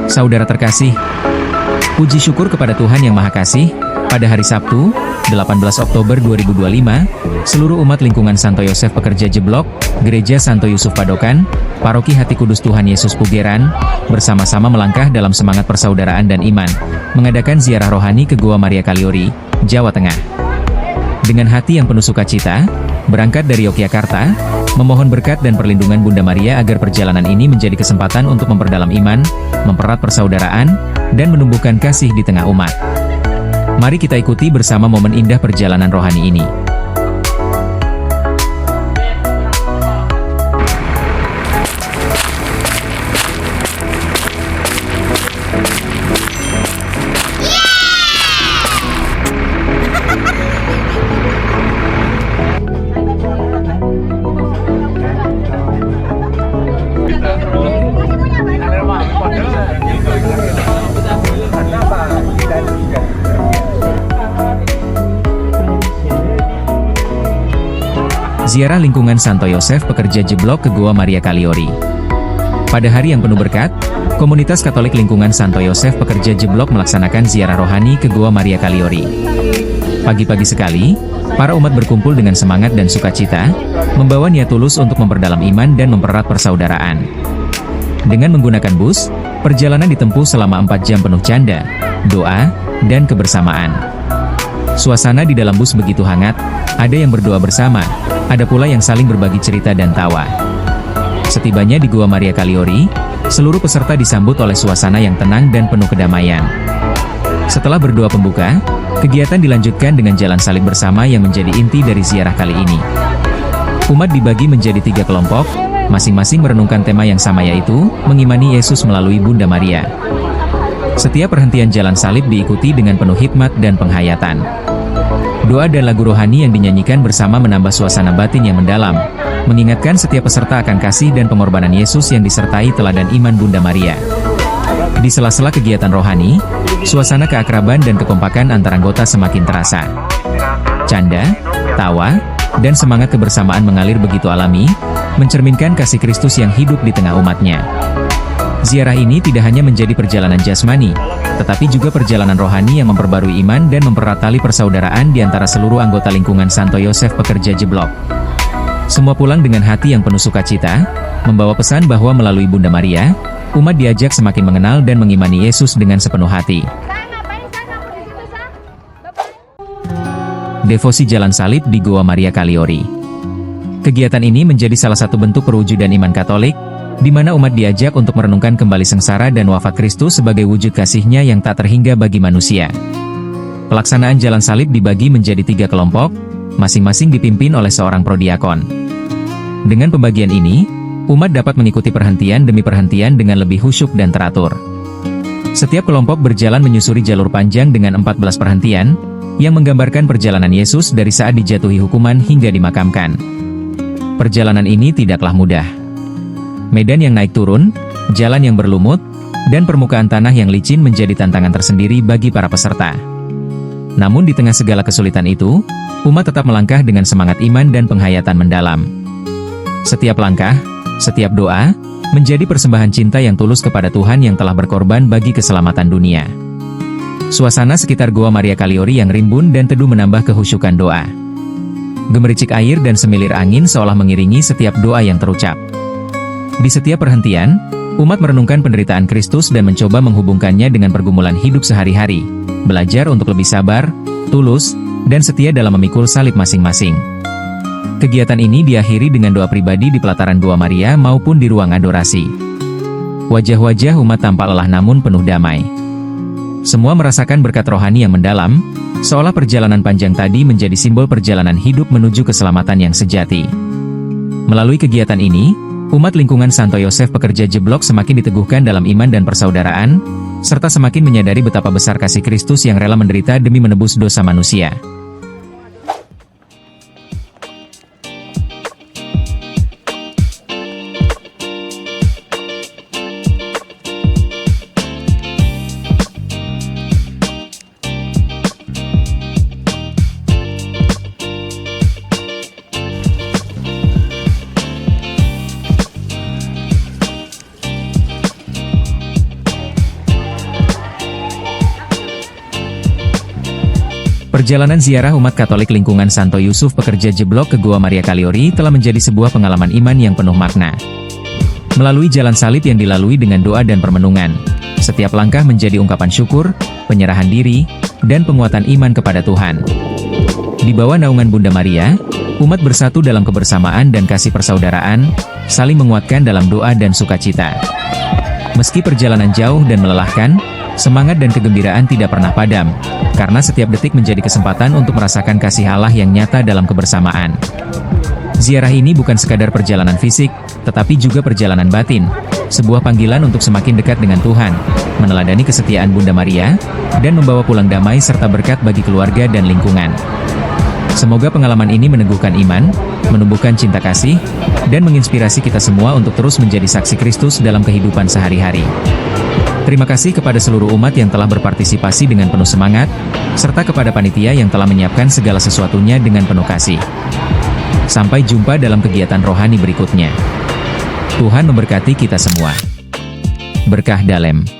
Saudara terkasih, puji syukur kepada Tuhan Yang Maha Kasih, pada hari Sabtu, 18 Oktober 2025, seluruh umat lingkungan Santo Yosef Pekerja Jeblok, Gereja Santo Yusuf Padokan, Paroki Hati Kudus Tuhan Yesus Pugeran, bersama-sama melangkah dalam semangat persaudaraan dan iman, mengadakan ziarah rohani ke Goa Maria Kaliori, Jawa Tengah. Dengan hati yang penuh sukacita, berangkat dari Yogyakarta, memohon berkat dan perlindungan Bunda Maria agar perjalanan ini menjadi kesempatan untuk memperdalam iman, mempererat persaudaraan, dan menumbuhkan kasih di tengah umat. Mari kita ikuti bersama momen indah perjalanan rohani ini. Ziarah lingkungan Santo Yosef Pekerja Jeblok ke Goa Maria Kaliori. Pada hari yang penuh berkat, komunitas Katolik lingkungan Santo Yosef Pekerja Jeblok melaksanakan ziarah rohani ke Goa Maria Kaliori. Pagi-pagi sekali, para umat berkumpul dengan semangat dan sukacita, membawa niat tulus untuk memperdalam iman dan mempererat persaudaraan. Dengan menggunakan bus, perjalanan ditempuh selama 4 jam penuh canda, doa, dan kebersamaan. Suasana di dalam bus begitu hangat, ada yang berdoa bersama, ada pula yang saling berbagi cerita dan tawa. Setibanya di Goa Maria Kaliori, seluruh peserta disambut oleh suasana yang tenang dan penuh kedamaian. Setelah berdoa pembuka, kegiatan dilanjutkan dengan jalan salib bersama yang menjadi inti dari ziarah kali ini. Umat dibagi menjadi 3 kelompok, masing-masing merenungkan tema yang sama, yaitu mengimani Yesus melalui Bunda Maria. Setiap perhentian jalan salib diikuti dengan penuh hikmat dan penghayatan. Doa dan lagu rohani yang dinyanyikan bersama menambah suasana batin yang mendalam, mengingatkan setiap peserta akan kasih dan pengorbanan Yesus yang disertai teladan iman Bunda Maria. Di sela-sela kegiatan rohani, suasana keakraban dan kekompakan antar anggota semakin terasa. Canda, tawa, dan semangat kebersamaan mengalir begitu alami, mencerminkan kasih Kristus yang hidup di tengah umatnya. Ziarah ini tidak hanya menjadi perjalanan jasmani, tetapi juga perjalanan rohani yang memperbarui iman dan mempererat tali persaudaraan di antara seluruh anggota lingkungan Santo Yosef Pekerja Jeblok. Semua pulang dengan hati yang penuh sukacita, membawa pesan bahwa melalui Bunda Maria, umat diajak semakin mengenal dan mengimani Yesus dengan sepenuh hati. Devosi Jalan Salib di Goa Maria Kaliori. Kegiatan ini menjadi salah satu bentuk perwujudan iman Katolik, di mana umat diajak untuk merenungkan kembali sengsara dan wafat Kristus sebagai wujud kasih-Nya yang tak terhingga bagi manusia. Pelaksanaan jalan salib dibagi menjadi 3 kelompok, masing-masing dipimpin oleh seorang prodiakon. Dengan pembagian ini, umat dapat mengikuti perhentian demi perhentian dengan lebih khusyuk dan teratur. Setiap kelompok berjalan menyusuri jalur panjang dengan 14 perhentian, yang menggambarkan perjalanan Yesus dari saat dijatuhi hukuman hingga dimakamkan. Perjalanan ini tidaklah mudah. Medan yang naik turun, jalan yang berlumut, dan permukaan tanah yang licin menjadi tantangan tersendiri bagi para peserta. Namun di tengah segala kesulitan itu, umat tetap melangkah dengan semangat iman dan penghayatan mendalam. Setiap langkah, setiap doa, menjadi persembahan cinta yang tulus kepada Tuhan yang telah berkorban bagi keselamatan dunia. Suasana sekitar Goa Maria Kaliori yang rimbun dan teduh menambah kehusyukan doa. Gemericik air dan semilir angin seolah mengiringi setiap doa yang terucap. Di setiap perhentian, umat merenungkan penderitaan Kristus dan mencoba menghubungkannya dengan pergumulan hidup sehari-hari, belajar untuk lebih sabar, tulus, dan setia dalam memikul salib masing-masing. Kegiatan ini diakhiri dengan doa pribadi di pelataran Goa Maria maupun di ruang adorasi. Wajah-wajah umat tampak lelah namun penuh damai. Semua merasakan berkat rohani yang mendalam, seolah perjalanan panjang tadi menjadi simbol perjalanan hidup menuju keselamatan yang sejati. Melalui kegiatan ini, umat lingkungan Santo Yosef Pekerja Jeblok semakin diteguhkan dalam iman dan persaudaraan, serta semakin menyadari betapa besar kasih Kristus yang rela menderita demi menebus dosa manusia. Perjalanan ziarah umat Katolik lingkungan Santo Yusuf Pekerja Jeblok ke Goa Maria Kaliori telah menjadi sebuah pengalaman iman yang penuh makna. Melalui jalan salib yang dilalui dengan doa dan permenungan, setiap langkah menjadi ungkapan syukur, penyerahan diri, dan penguatan iman kepada Tuhan. Di bawah naungan Bunda Maria, umat bersatu dalam kebersamaan dan kasih persaudaraan, saling menguatkan dalam doa dan sukacita. Meski perjalanan jauh dan melelahkan, semangat dan kegembiraan tidak pernah padam, karena setiap detik menjadi kesempatan untuk merasakan kasih Allah yang nyata dalam kebersamaan. Ziarah ini bukan sekadar perjalanan fisik, tetapi juga perjalanan batin, sebuah panggilan untuk semakin dekat dengan Tuhan, meneladani kesetiaan Bunda Maria, dan membawa pulang damai serta berkat bagi keluarga dan lingkungan. Semoga pengalaman ini meneguhkan iman, menumbuhkan cinta kasih, dan menginspirasi kita semua untuk terus menjadi saksi Kristus dalam kehidupan sehari-hari. Terima kasih kepada seluruh umat yang telah berpartisipasi dengan penuh semangat, serta kepada panitia yang telah menyiapkan segala sesuatunya dengan penuh kasih. Sampai jumpa dalam kegiatan rohani berikutnya. Tuhan memberkati kita semua. Berkah Dalem.